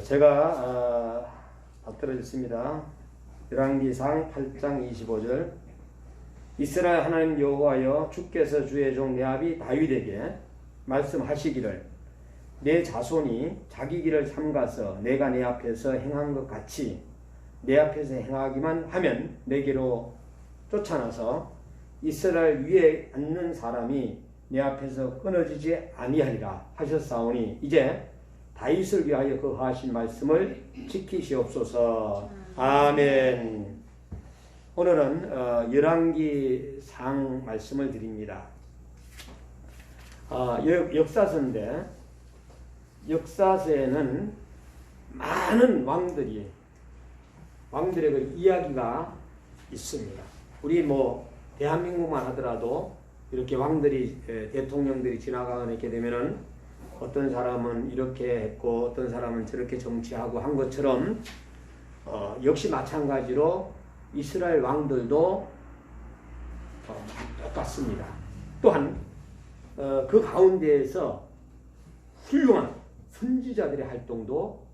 제가 받들어졌습니다. 열왕기상 8장 25절. 이스라엘 하나님 여호와여, 주께서 주의 종 레압이 다윗에게 말씀하시기를 내 자손이 자기 길을 삼가서 내가 내 앞에서 행한 것 같이 내 앞에서 행하기만 하면 내게로 쫓아나서 이스라엘 위에 앉는 사람이 내 앞에서 끊어지지 아니하리라 하셨사오니 이제 다윗을 위하여 그 하신 말씀을 지키시옵소서. 아멘. 오늘은 열왕기상 말씀을 드립니다. 역사서인데 역사서에는 많은 왕들의 그 이야기가 있습니다. 우리 대한민국만 하더라도 이렇게 왕들이 대통령들이 지나가거나 이렇게 되면은 어떤 사람은 이렇게 했고 어떤 사람은 저렇게 정치하고 한 것처럼 역시 마찬가지로 이스라엘 왕들도 똑같습니다. 또한 그 가운데에서 훌륭한 선지자들의 활동도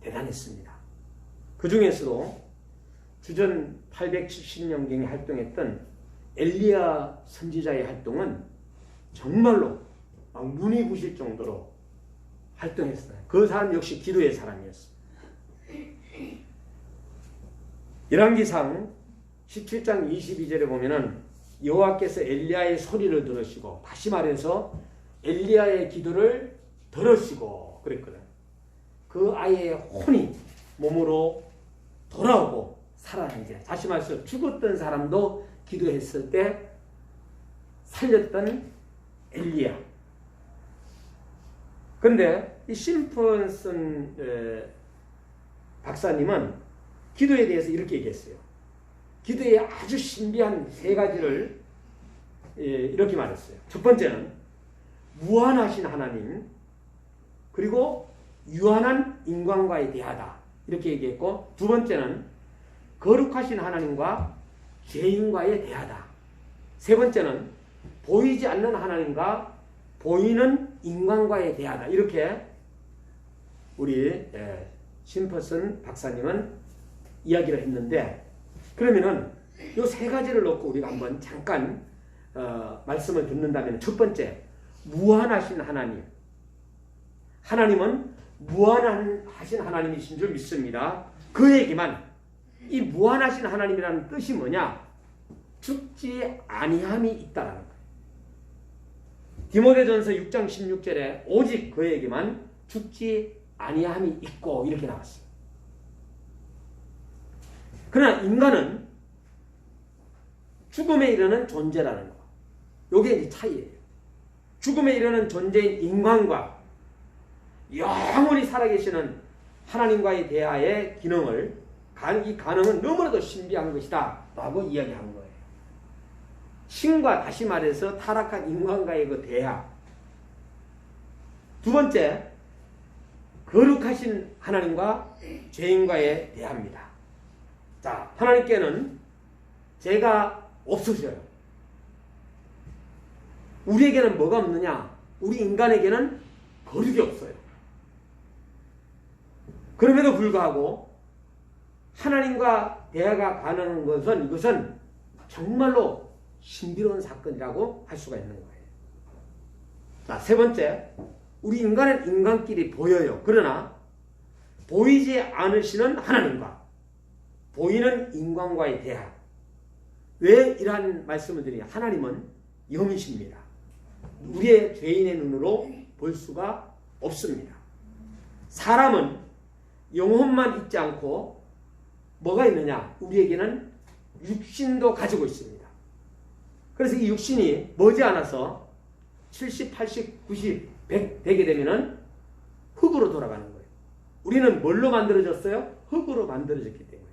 대단했습니다. 그 중에서도 주전 870년경에 활동했던 엘리야 선지자의 활동은 정말로 막 눈이 부실 정도로 활동했어요. 그 사람 역시 기도의 사람이었어요. 열왕기상 17장 22절에 보면은 여호와께서 엘리야의 소리를 들으시고, 다시 말해서 엘리야의 기도를 들으시고 그랬거든. 그 아이의 혼이 몸으로 돌아오고 살아나게. 다시 말해서 죽었던 사람도 기도했을 때 살렸던 엘리야. 그런데 이 심펀슨 박사님은 기도에 대해서 이렇게 얘기했어요. 기도의 아주 신비한 세 가지를 이렇게 말했어요. 첫 번째는 무한하신 하나님, 그리고 유한한 인간과의 대화다, 이렇게 얘기했고, 두 번째는 거룩하신 하나님과 죄인과의 대화다. 세 번째는 보이지 않는 하나님과 보이는 인간과의 대화다. 이렇게 우리 심퍼슨 박사님은 이야기를 했는데, 그러면은 이 세 가지를 놓고 우리가 한번 잠깐 말씀을 듣는다면, 첫 번째, 무한하신 하나님. 하나님은 무한하신 하나님이신 줄 믿습니다. 그 얘기만, 이 무한하신 하나님이라는 뜻이 뭐냐? 죽지 아니함이 있다라는 거예요. 디모데전서 6장 16절에 오직 그에게만 죽지 아니함이 있고, 이렇게 나왔어요. 그러나 인간은 죽음에 이르는 존재라는 거. 이게 이제 차이예요. 죽음에 이르는 존재인 인간과 영원히 살아계시는 하나님과의 대화의 기능을, 이 가능은 너무나도 신비한 것이다 라고 이야기하는 거예요. 신과, 다시 말해서 타락한 인간과의 그 대화. 두 번째, 거룩하신 하나님과 죄인과의 대화입니다. 자, 하나님께는 죄가 없으셔요. 우리에게는 뭐가 없느냐? 우리 인간에게는 거룩이 없어요. 그럼에도 불구하고 하나님과 대화가 가능한 것은, 이것은 정말로 신비로운 사건이라고 할 수가 있는 거예요. 자, 세 번째, 우리 인간은 인간끼리 보여요. 그러나 보이지 않으시는 하나님과 보이는 인간과의 대화. 왜 이러한 말씀을 드리냐? 하나님은 영이십니다. 우리의 죄인의 눈으로 볼 수가 없습니다. 사람은 영혼만 있지 않고 뭐가 있느냐? 우리에게는 육신도 가지고 있습니다. 그래서 이 육신이 머지않아서 70, 80, 90, 100 되게 되면은 흙으로 돌아가는 거예요. 우리는 뭘로 만들어졌어요? 흙으로 만들어졌기 때문에.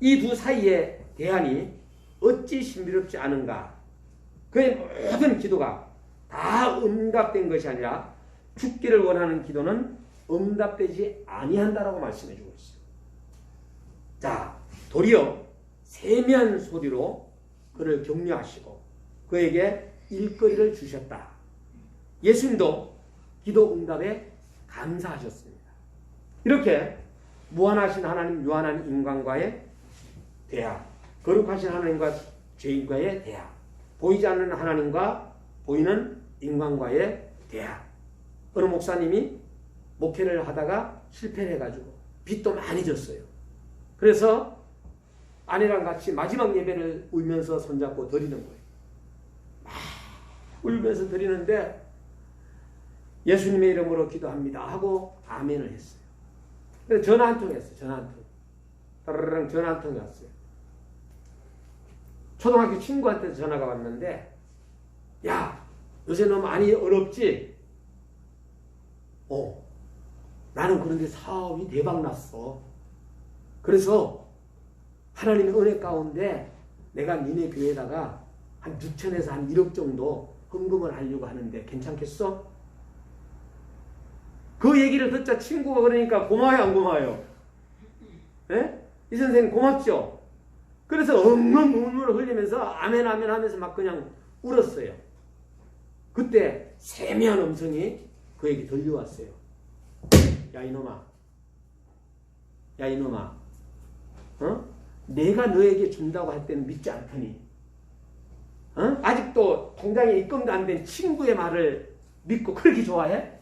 이 두 사이의 대안이 어찌 신비롭지 않은가? 그의 모든 기도가 다 응답된 것이 아니라 죽기를 원하는 기도는 응답되지 아니한다라고 말씀해 주고 있어요. 자, 도리어 세미한 소리로 그를 격려하시고 그에게 일거리를 주셨다. 예수님도 기도 응답에 감사하셨습니다. 이렇게 무한하신 하나님, 유한한 인간과의 대화, 거룩하신 하나님과 죄인과의 대화, 보이지 않는 하나님과 보이는 인간과의 대화. 어느 목사님이 목회를 하다가 실패를 해가지고 빚도 많이 졌어요. 그래서 아내랑 같이 마지막 예배를 울면서 손잡고 드리는 거예요. 막 울면서 드리는데 예수님의 이름으로 기도합니다 하고 아멘을 했어요. 그래서 전화 한 통 했어요. 전화 한 통. 따르릉 전화 한 통이 왔어요. 초등학교 친구한테 전화가 왔는데, 야, 요새 너 많이 어렵지? 나는 그런데 사업이 대박 났어. 그래서 하나님의 은혜 가운데 내가 니네 교회에다가 한 6천에서 한 1억 정도 헌금을 하려고 하는데 괜찮겠어? 그 얘기를 듣자 친구가 그러니까 고마워요, 안 고마워요? 예? 이 선생님 고맙죠? 그래서 엉엉 눈물을 흘리면서 아멘 아멘 하면서 막 그냥 울었어요. 그때 세미한 음성이 그에게 들려왔어요. 야 이놈아, 야 이놈아, 내가 너에게 준다고 할 때는 믿지 않더니 아직도 통장에 입금도 안 된 친구의 말을 믿고 그렇게 좋아해?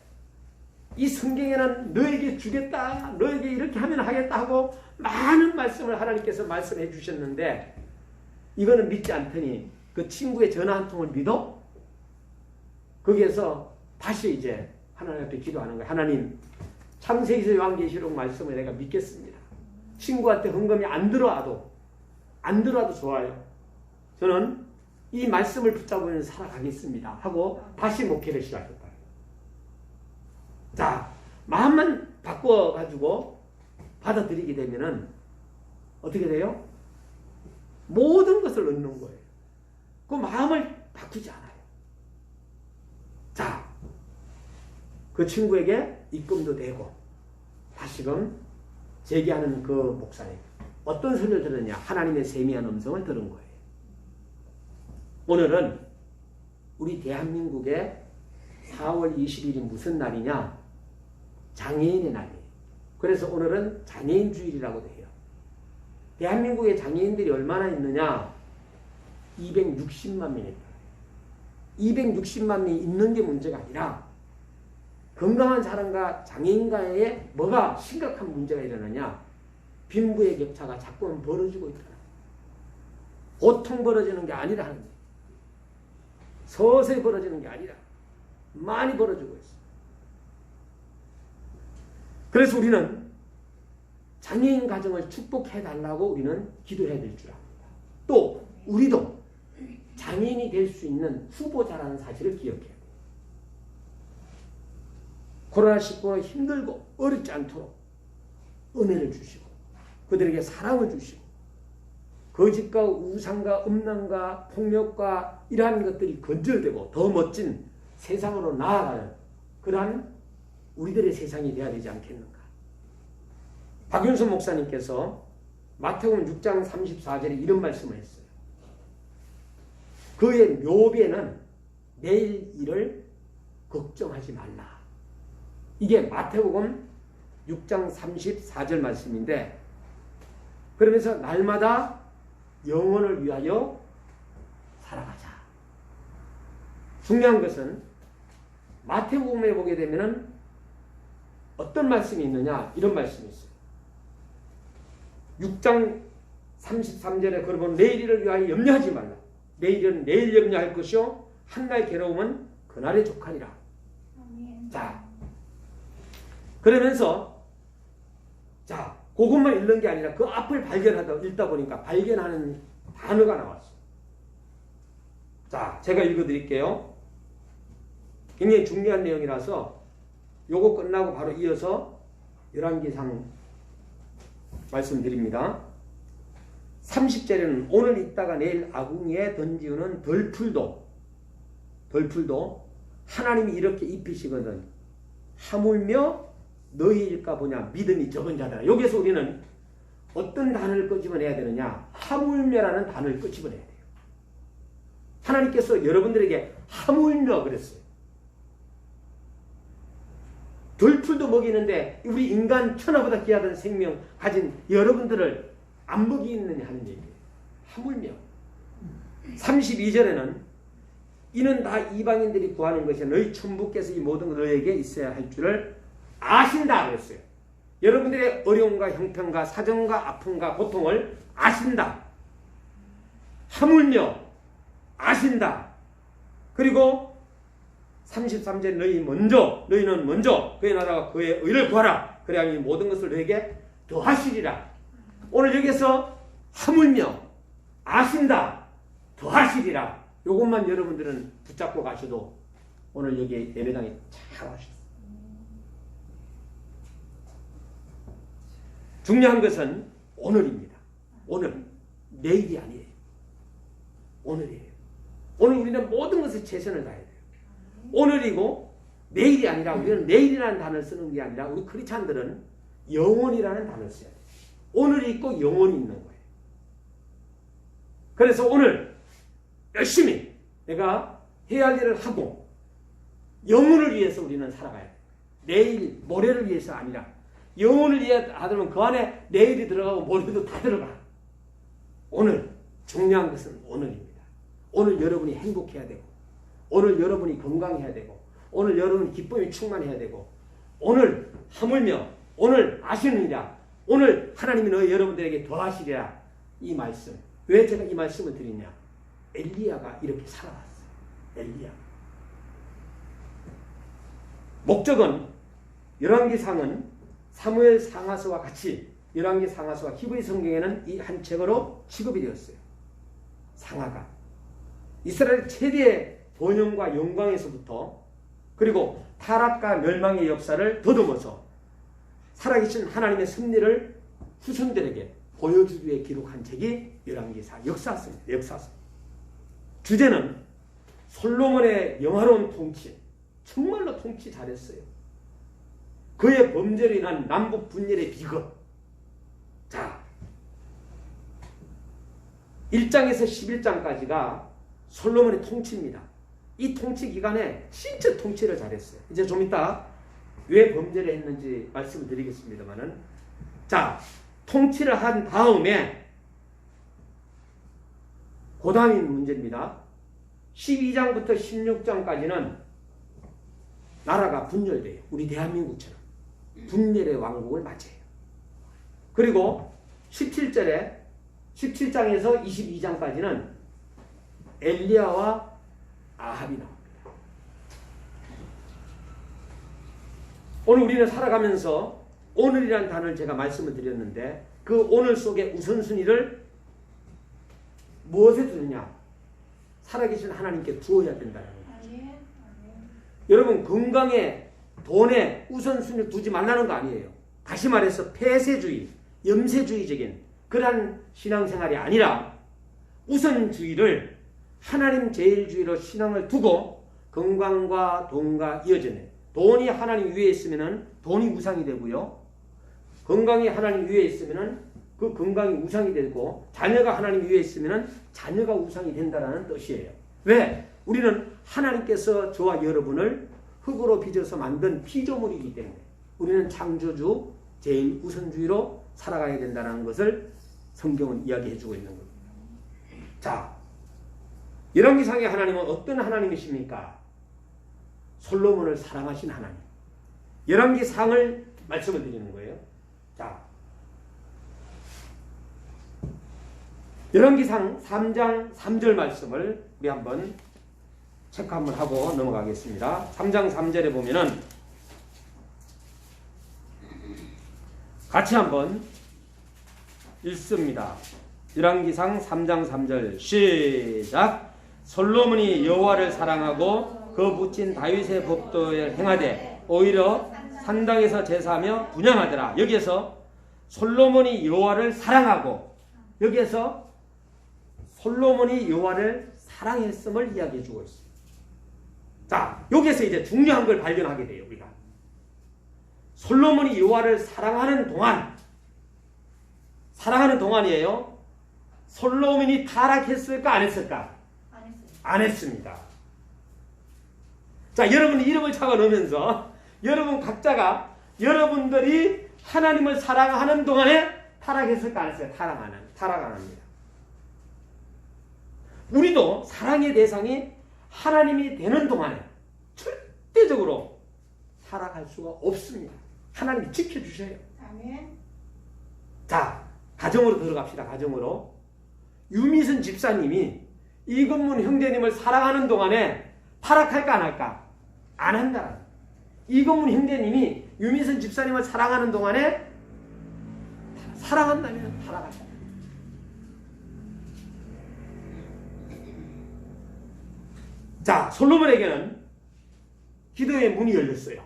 이 성경에는 너에게 주겠다, 너에게 이렇게 하면 하겠다 하고 많은 말씀을 하나님께서 말씀해 주셨는데 이거는 믿지 않더니 그 친구의 전화 한 통을 믿어? 거기에서 다시 이제 하나님 앞에 기도하는 거야. 하나님, 창세기서 요한계시록 말씀을 내가 믿겠습니다. 친구한테 헌금이 안 들어와도 좋아요. 저는 이 말씀을 붙잡으면 살아가겠습니다 하고 다시 목회를 시작했다. 자, 마음만 바꿔가지고 받아들이게 되면은 어떻게 돼요? 모든 것을 얻는 거예요. 그 마음을 바꾸지 않아요. 자, 그 친구에게 입금도 되고 다시금 제기하는 그 목사님 어떤 소리를 들었냐? 하나님의 세미한 음성을 들은 거예요. 오늘은 우리 대한민국의 4월 20일이 무슨 날이냐? 장애인의 날이에요. 그래서 오늘은 장애인 주일이라고 해요. 대한민국에 장애인들이 얼마나 있느냐? 260만 명이다. 260만 명이 있는 게 문제가 아니라 건강한 사람과 장애인과의 뭐가 심각한 문제가 일어나냐? 빈부의 격차가 자꾸 벌어지고 있다. 보통 벌어지는 게 아니라는 거예요. 서서히 벌어지는 게 아니라 많이 벌어지고 있어요. 그래서 우리는 장애인 가정을 축복해달라고 우리는 기도해야 될 줄 압니다. 또 우리도 장애인이 될 수 있는 후보자라는 사실을 기억해야 돼요. 코로나19로 힘들고 어렵지 않도록 은혜를 주시고 그들에게 사랑을 주시고 거짓과 우상과 음란과 폭력과 이러한 것들이 건절되고 더 멋진 세상으로 나아가는 그러한 우리들의 세상이 되어야 되지 않겠는가. 박윤선 목사님께서 마태복음 6장 34절에 이런 말씀을 했어요. 그의 묘비에는 내일 일을 걱정하지 말라. 이게 마태복음 6장 34절 말씀인데 그러면서 날마다 영혼을 위하여 살아가자. 중요한 것은 마태복음에 보게 되면은 어떤 말씀이 있느냐? 이런 말씀이 있어요. 6장 33절에 그러면 내일 일을 위하여 염려하지 말라. 내일은 내일 염려할 것이요 한날 괴로움은 그날의 족하니라. 자, 그러면서 자 그것만 읽는 게 아니라 그 앞을 읽다 보니까 발견하는 단어가 나왔어요. 자, 제가 읽어드릴게요. 굉장히 중요한 내용이라서 요거 끝나고 바로 이어서 11기상 말씀드립니다. 30절에는 오늘 있다가 내일 아궁이에 던지우는 덜풀도 하나님이 이렇게 입히시거든 하물며 너희일까 보냐 믿음이 적은 자들아. 여기서 우리는 어떤 단어를 끄집어내야 되느냐? 하물며라는 단어를 끄집어내야 돼요. 하나님께서 여러분들에게 하물며 그랬어요. 들풀도 먹이는데 우리 인간 천하보다 귀하던 생명 가진 여러분들을 안 먹이느냐 하는 얘기예요. 하물며 32절에는 이는 다 이방인들이 구하는 것이 너희 천부께서 이 모든 것 너희에게 있어야 할 줄을 아신다 그랬어요. 여러분들의 어려움과 형편과 사정과 아픔과 고통을 아신다. 하물며 아신다. 그리고 33절 너희는 먼저 그의 나라와 그의 의를 구하라. 그래야 이 모든 것을 너에게 더하시리라. 오늘 여기서 하물며 아신다. 더하시리라. 이것만 여러분들은 붙잡고 가셔도 오늘 여기 예배당에 잘 하셨어요. 중요한 것은 오늘입니다. 오늘. 내일이 아니에요. 오늘이에요. 오늘 우리는 모든 것에 최선을 다해야 돼요. 오늘이고 내일이 아니라 우리는 내일이라는 단어를 쓰는 게 아니라 우리 크리스찬들은 영원이라는 단어를 써야 돼요. 오늘이 있고 영원이 있는 거예요. 그래서 오늘 열심히 내가 해야 할 일을 하고 영혼을 위해서 우리는 살아가야 돼요. 내일, 모레를 위해서 아니라 영혼을 위해 하려면 그 안에 내일이 들어가고 모레도 다 들어가. 오늘 중요한 것은 오늘입니다. 오늘 여러분이 행복해야 되고 오늘 여러분이 건강해야 되고 오늘 여러분이 기쁨이 충만해야 되고 오늘 하물며 오늘 아시느니라 오늘 하나님이 너희 여러분들에게 더하시리라. 이 말씀. 왜 제가 이 말씀을 드리냐. 엘리야가 이렇게 살아왔어요. 엘리야. 목적은 열왕기상은 사무엘 상하서와 같이 열왕기 상하서와 히브리 성경에는 이 한 책으로 취급이 되었어요. 상하가 이스라엘 최대의 번영과 영광에서부터 그리고 타락과 멸망의 역사를 더듬어서 살아계신 하나님의 섭리를 후손들에게 보여주기 위해 기록한 책이 열왕기사 역사서입니다. 역사서. 주제는 솔로몬의 영화로운 통치. 정말로 통치 잘했어요. 그의 범죄로 인한 남북 분열의 비극. 자, 1장에서 11장까지가 솔로몬의 통치입니다. 이 통치 기간에 진짜 통치를 잘했어요. 이제 좀 이따 왜 범죄를 했는지 말씀을 드리겠습니다만은, 자, 통치를 한 다음에 그 다음이 문제입니다. 12장부터 16장까지는 나라가 분열돼요. 우리 대한민국처럼 분열의 왕국을 맞이해요. 그리고 17장에서 22장까지는 엘리야와 아합이 나옵니다. 오늘 우리는 살아가면서 오늘이라는 단어를 제가 말씀을 드렸는데 그 오늘 속에 우선순위를 무엇에 두느냐? 살아계신 하나님께 두어야 된다는 거예요. 여러분 건강에 돈에 우선순위를 두지 말라는 거 아니에요. 다시 말해서 폐쇄주의, 염세주의적인 그러한 신앙생활이 아니라 우선주의를 하나님 제일주의로 신앙을 두고 건강과 돈과 이어지네. 돈이 하나님 위에 있으면 돈이 우상이 되고요. 건강이 하나님 위에 있으면 그 건강이 우상이 되고 자녀가 하나님 위에 있으면 자녀가 우상이 된다는 뜻이에요. 왜? 우리는 하나님께서 저와 여러분을 흙으로 빚어서 만든 피조물이기 때문에 우리는 창조주 제일 우선주의로 살아가야 된다는 것을 성경은 이야기해주고 있는 겁니다. 자, 열왕기상의 하나님은 어떤 하나님이십니까? 솔로몬을 사랑하신 하나님. 열왕기상을 말씀을 드리는 거예요. 자, 열왕기상 3장 3절 말씀을 우리 한번 체크 한번 하고 넘어가겠습니다. 3장 3절에 보면은 같이 한번 읽습니다. 열왕기상 3장 3절 시작. 솔로몬이 여호와를 사랑하고 그 묻힌 다윗의 법도에 행하되 오히려 산당에서 제사하며 분향하더라. 여기에서 솔로몬이 여호와를 사랑하고 여기에서 솔로몬이 여호와를 사랑했음을 이야기해 주고 있습니다. 자, 여기에서 이제 중요한 걸 발견하게 돼요. 우리가 솔로몬이 여호와를 사랑하는 동안이에요. 솔로몬이 타락했을까 안 했을까? 안 했습니다. 자, 여러분 이름을 적어 놓으면서 여러분 각자가 여러분들이 하나님을 사랑하는 동안에 타락했을까 안 했어요? 타락 안 합니다. 우리도 사랑의 대상이 하나님이 되는 동안에 절대적으로 타락할 수가 없습니다. 하나님이 지켜주셔요. 아멘. 자, 가정으로 들어갑시다. 가정으로. 유미선 집사님이 이건문 형제님을 사랑하는 동안에 타락할까 안 할까? 안 한다. 이건문 형제님이 유미선 집사님을 사랑하는 동안에 사랑한다면 타락한다. 자, 솔로몬에게는 기도의 문이 열렸어요.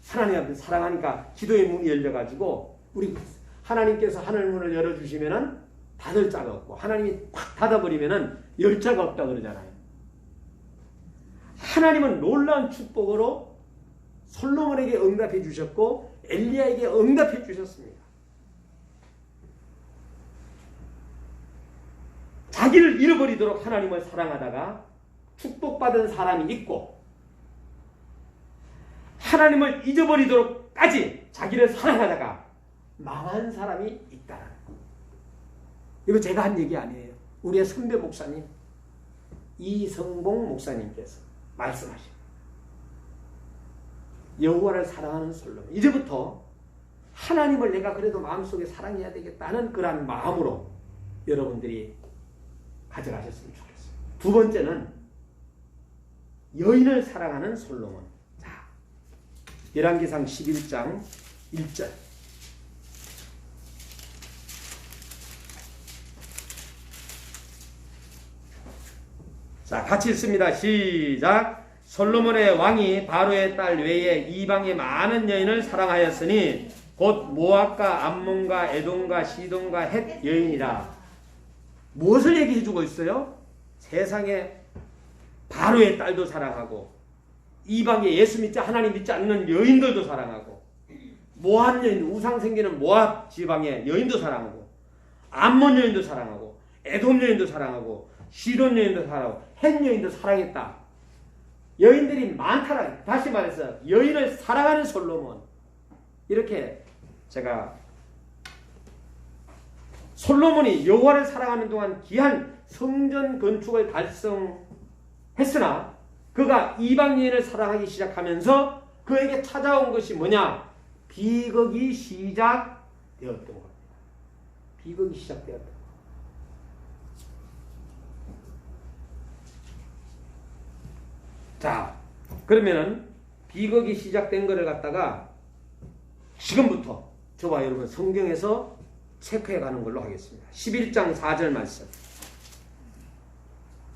하나님 앞에 사랑하니까 기도의 문이 열려가지고 우리 하나님께서 하늘 문을 열어주시면은 닫을 자가 없고 하나님이 팍 닫아버리면은 열 자가 없다 그러잖아요. 하나님은 놀라운 축복으로 솔로몬에게 응답해 주셨고 엘리야에게 응답해 주셨습니다. 자기를 잃어버리도록 하나님을 사랑하다가 축복받은 사람이 있고 하나님을 잊어버리도록까지 자기를 사랑하다가 망한 사람이 있다는 거. 이거 제가 한 얘기 아니에요. 우리의 선배 목사님 이성봉 목사님께서 말씀하십니다. 여호와를 사랑하는 솔로몬. 이제부터 하나님을 내가 그래도 마음속에 사랑해야 되겠다는 그런 마음으로 여러분들이 가져가셨으면 좋겠어요. 두 번째는 여인을 사랑하는 솔로몬. 자, 열왕기상 11장 1절. 자, 같이 읽습니다. 시작. 솔로몬의 왕이 바로의 딸 외에 이방의 많은 여인을 사랑하였으니 곧 모압과 암몬과 에돔과 시돈과 헷 여인이라. 무엇을 얘기해 주고 있어요? 세상에 바로의 딸도 사랑하고 이방의 예수 믿지 하나님 믿지 않는 여인들도 사랑하고 모압 여인 우상 생기는 모압 지방의 여인도 사랑하고 암몬 여인도 사랑하고 에돔 여인도 사랑하고 시돈 여인도 사랑하고 헷 여인도 사랑했다. 여인들이 많다라. 다시 말해서 여인을 사랑하는 솔로몬. 이렇게 제가 솔로몬이 여호와를 사랑하는 동안 귀한 성전 건축을 달성했으나 그가 이방 여인을 사랑하기 시작하면서 그에게 찾아온 것이 뭐냐? 비극이 시작되었던 겁니다. 비극이 시작되었던 겁니다. 자, 그러면은 비극이 시작된 것을 갖다가 지금부터 저와 여러분 성경에서 체크해 가는 걸로 하겠습니다. 11장 4절 말씀.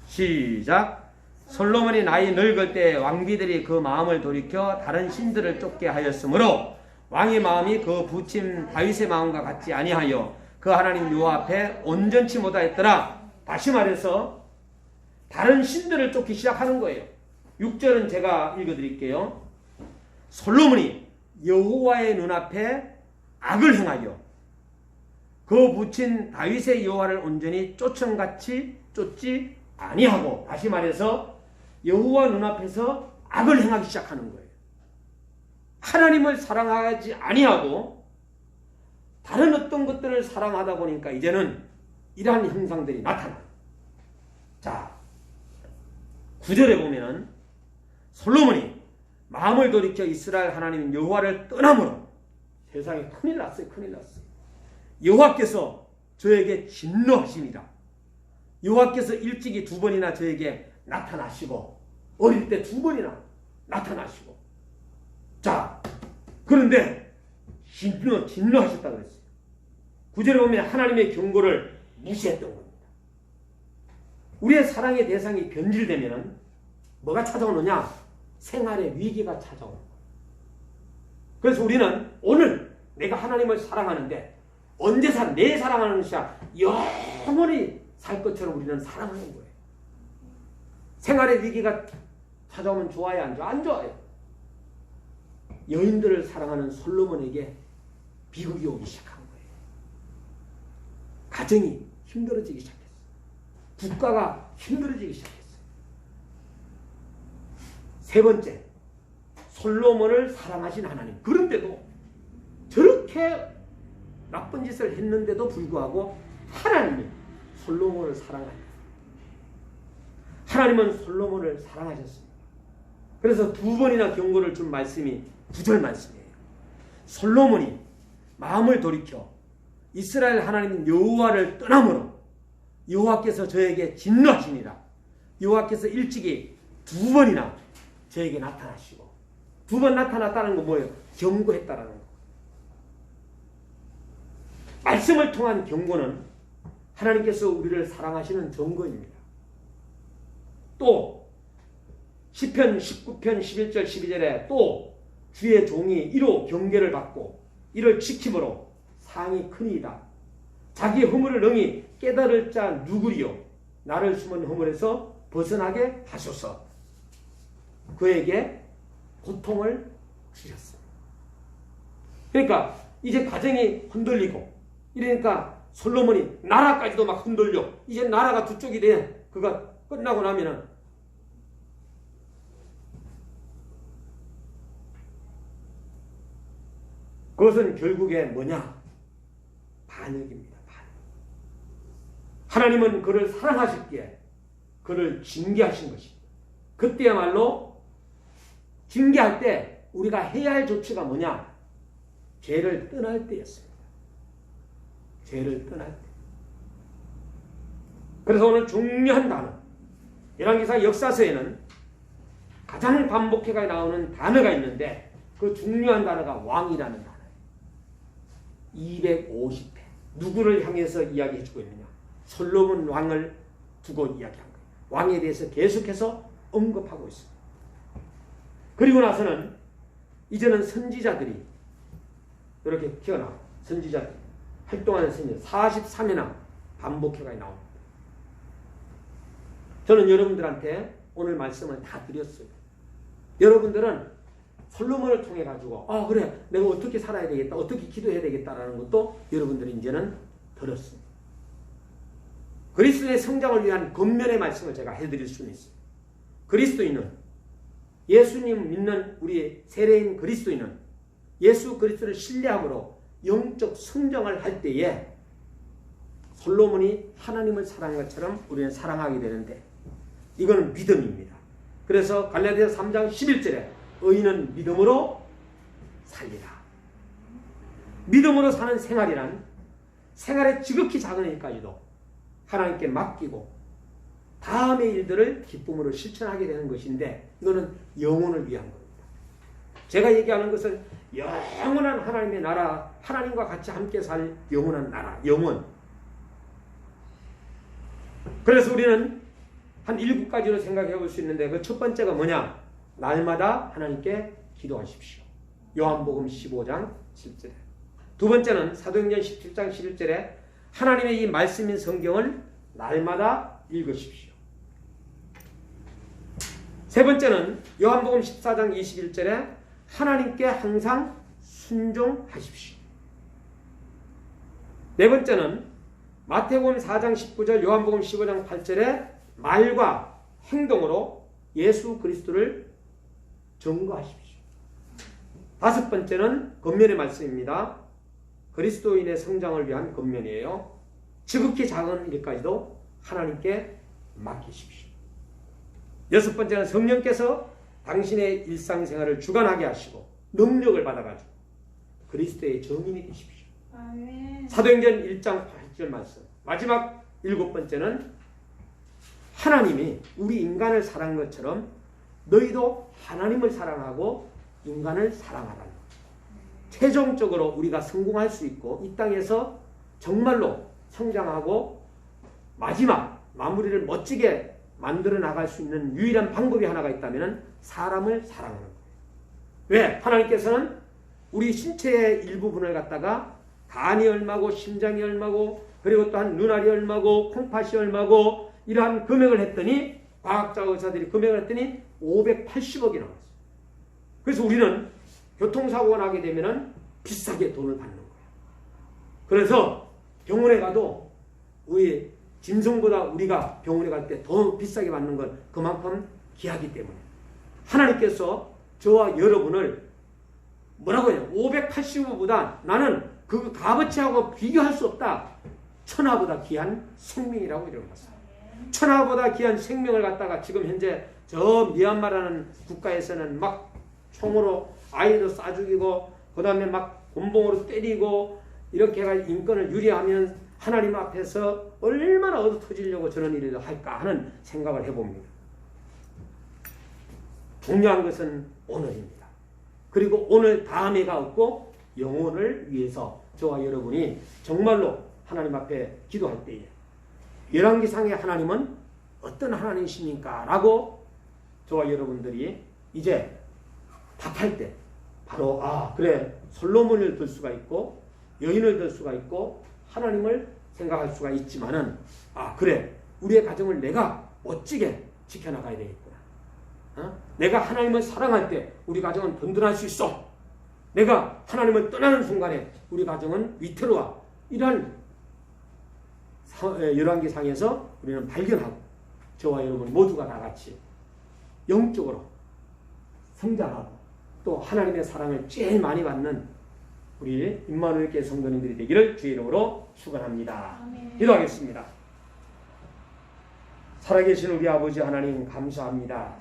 시작. 솔로몬이 나이 늙을 때 왕비들이 그 마음을 돌이켜 다른 신들을 쫓게 하였으므로 왕의 마음이 그 부친 다윗의 마음과 같지 아니하여 그 하나님 여호와 앞에 온전치 못하였더라. 다시 말해서 다른 신들을 쫓기 시작하는 거예요. 6절은 제가 읽어드릴게요. 솔로몬이 여호와의 눈앞에 악을 행하여 그 부친 다윗의 여호와를 온전히 쫓음같이 쫓지 아니하고, 다시 말해서 여호와 눈앞에서 악을 행하기 시작하는 거예요. 하나님을 사랑하지 아니하고 다른 어떤 것들을 사랑하다 보니까 이제는 이러한 형상들이 나타나요. 자, 9절에 보면은 솔로몬이 마음을 돌이켜 이스라엘 하나님 여호와를 떠남으로 세상에 큰일 났어요. 큰일 났어요. 여호와께서 저에게 진노하십니다. 여호와께서 일찍이 2번이나 저에게 나타나시고 어릴 때 2번이나 나타나시고, 자, 그런데 진노하셨다고 그랬어요. 9절에 보면 하나님의 경고를 무시했던 겁니다. 우리의 사랑의 대상이 변질되면 뭐가 찾아오느냐? 생활의 위기가 찾아오는 거예요. 그래서 우리는 오늘 내가 하나님을 사랑하는데 언제 내 사랑하는 것이 영원히 살 것처럼 우리는 사랑하는 거예요. 생활의 위기가 찾아오면 좋아요, 안 좋아요? 안 좋아요. 여인들을 사랑하는 솔로몬에게 비극이 오기 시작한 거예요. 가정이 힘들어지기 시작했어요. 국가가 힘들어지기 시작했어요. 세 번째, 솔로몬을 사랑하신 하나님. 그런데도 저렇게 나쁜 짓을 했는데도 불구하고 하나님이 솔로몬을 사랑하셨다. 하나님은 솔로몬을 사랑하셨습니다. 그래서 두 번이나 경고를 준 말씀이 9절 말씀이에요. 솔로몬이 마음을 돌이켜 이스라엘 하나님 여호와를 떠남으로 여호와께서 저에게 진노하시니라. 여호와께서 일찍이 두 번이나 저에게 나타나시고, 두 번 나타났다는 건 뭐예요? 경고했다라는 거. 말씀을 통한 경고는 하나님께서 우리를 사랑하시는 증거입니다. 또 시편 19편 11절 12절에 또 주의 종이 이로 경계를 받고 이를 지킴으로 상이 크니이다. 자기 허물을 능히 깨달을 자 누구리요? 나를 숨은 허물에서 벗어나게 하소서. 그에게 고통을 주셨습니다. 그러니까 이제 가정이 흔들리고, 이러니까 솔로몬이 나라까지도 막 흔들려. 이제 나라가 두 쪽이 돼. 그가 끝나고 나면은 그것은 결국에 뭐냐? 반역입니다. 반역. 하나님은 그를 사랑하셨기에 그를 징계하신 것입니다. 그때야말로 징계할 때 우리가 해야 할 조치가 뭐냐? 죄를 떠날 때였습니다. 죄를 떠날 때. 그래서 오늘 중요한 단어, 열왕기사 역사서에는 가장 반복해가 나오는 단어가 있는데 그 중요한 단어가 왕이라는 단어예요. 250회. 누구를 향해서 이야기해주고 있느냐? 솔로몬 왕을 두고 이야기한 거예요. 왕에 대해서 계속해서 언급하고 있습니다. 그리고 나서는 이제는 선지자들이 이렇게 튀어나와요. 선지자들이 활동하는 선지자 43회나 반복해가 나옵니다. 저는 여러분들한테 오늘 말씀을 다 드렸어요. 여러분들은 솔로몬을 통해 가지고 그래 내가 어떻게 살아야 되겠다, 어떻게 기도해야 되겠다라는 것도 여러분들이 이제는 들었습니다. 그리스도의 성장을 위한 겉면의 말씀을 제가 해드릴 수는 있어요. 그리스도인은, 예수님 믿는 우리 세례인 그리스도인은 예수 그리스도를 신뢰함으로 영적 성장을 할 때에 솔로몬이 하나님을 사랑한 것처럼 우리는 사랑하게 되는데, 이거는 믿음입니다. 그래서 갈라디아서 3장 11절에 의인은 믿음으로 살리라. 믿음으로 사는 생활이란 생활의 지극히 작은 일까지도 하나님께 맡기고 다음의 일들을 기쁨으로 실천하게 되는 것인데, 이거는 영혼을 위한 겁니다. 제가 얘기하는 것은 영원한 하나님의 나라, 하나님과 같이 함께 살 영원한 나라, 영원. 그래서 우리는 한 7가지로 생각해 볼 수 있는데, 그 첫 번째가 뭐냐? 날마다 하나님께 기도하십시오. 요한복음 15장 10절에. 두 번째는 사도행전 17장 11절에 하나님의 이 말씀인 성경을 날마다 읽으십시오. 세 번째는 요한복음 14장 21절에 하나님께 항상 순종하십시오. 네 번째는 마태복음 4장 19절, 요한복음 15장 8절에 말과 행동으로 예수 그리스도를 증거하십시오. 다섯 번째는 겉면의 말씀입니다. 그리스도인의 성장을 위한 겉면이에요. 지극히 작은 일까지도 하나님께 맡기십시오. 여섯 번째는 성령께서 당신의 일상생활을 주관하게 하시고 능력을 받아가지고 그리스도의 증인이 되십시오. 아멘. 사도행전 1장 8절 말씀. 마지막 일곱 번째는 하나님이 우리 인간을 사랑한 것처럼 너희도 하나님을 사랑하고 인간을 사랑하라는 것. 최종적으로 우리가 성공할 수 있고 이 땅에서 정말로 성장하고 마지막 마무리를 멋지게 만들어 나갈 수 있는 유일한 방법이 하나가 있다면 사람을 사랑하는 거예요. 왜? 하나님께서는 우리 신체의 일부분을 갖다가 간이 얼마고 심장이 얼마고 그리고 또한 눈알이 얼마고 콩팥이 얼마고 이러한 금액을 했더니 과학자 의사들이 금액을 했더니 580억이 나왔어요. 그래서 우리는 교통사고가 나게 되면 비싸게 돈을 받는 거예요. 그래서 병원에 가도 우리 짐승보다 우리가 병원에 갈 때 더 비싸게 받는 건 그만큼 귀하기 때문에 하나님께서 저와 여러분을 뭐라고 해요? 585보다 나는 그 값어치하고 비교할 수 없다. 천하보다 귀한 생명이라고 이런 것을. 천하보다 귀한 생명을 갖다가 지금 현재 저 미얀마라는 국가에서는 막 총으로 아이도 쏴 죽이고 그 다음에 막 곤봉으로 때리고 이렇게 해가 인권을 유리하면 하나님 앞에서 얼마나 얻어 터지려고 저런 일을 할까 하는 생각을 해봅니다. 중요한 것은 오늘입니다. 그리고 오늘 다음에가 없고 영혼을 위해서 저와 여러분이 정말로 하나님 앞에 기도할 때에 열왕기상의 하나님은 어떤 하나님이십니까? 라고 저와 여러분들이 이제 답할 때 바로 그래 솔로몬을 들 수가 있고 여인을 들 수가 있고 하나님을 생각할 수가 있지만은 그래 우리의 가정을 내가 멋지게 지켜나가야 되겠구나. 내가 하나님을 사랑할 때 우리 가정은 든든할 수 있어. 내가 하나님을 떠나는 순간에 우리 가정은 위태로워. 이런 열왕기상에서 우리는 발견하고 저와 여러분 모두가 다 같이 영적으로 성장하고 또 하나님의 사랑을 제일 많이 받는 우리 임마누엘 교회 성도님들이 되기를 주의 이름으로 축원합니다. 기도하겠습니다. 살아계신 우리 아버지 하나님 감사합니다.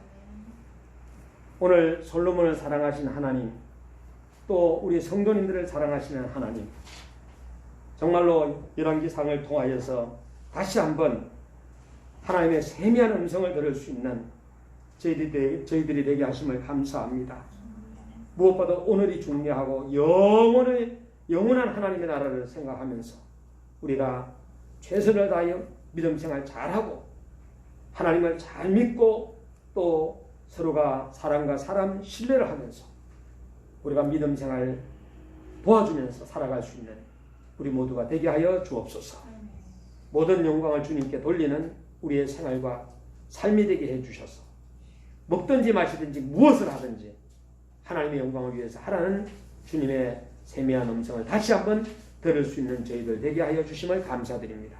오늘 솔로몬을 사랑하신 하나님, 또 우리 성도님들을 사랑하시는 하나님, 정말로 열왕기상을 통하여서 다시 한번 하나님의 세미한 음성을 들을 수 있는 저희들이 되게 하심을 감사합니다. 무엇보다 오늘이 중요하고 영원한 하나님의 나라를 생각하면서 우리가 최선을 다하여 믿음 생활 잘하고 하나님을 잘 믿고 또 서로가 사람과 사람 신뢰를 하면서 우리가 믿음 생활 도와주면서 살아갈 수 있는 우리 모두가 되게 하여 주옵소서. 모든 영광을 주님께 돌리는 우리의 생활과 삶이 되게 해주셔서 먹든지 마시든지 무엇을 하든지 하나님의 영광을 위해서 하라는 주님의 세미한 음성을 다시 한번 들을 수 있는 저희들 되게 하여 주심을 감사드립니다.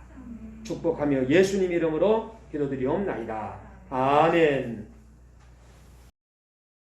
축복하며 예수님 이름으로 기도드리옵나이다. 아멘.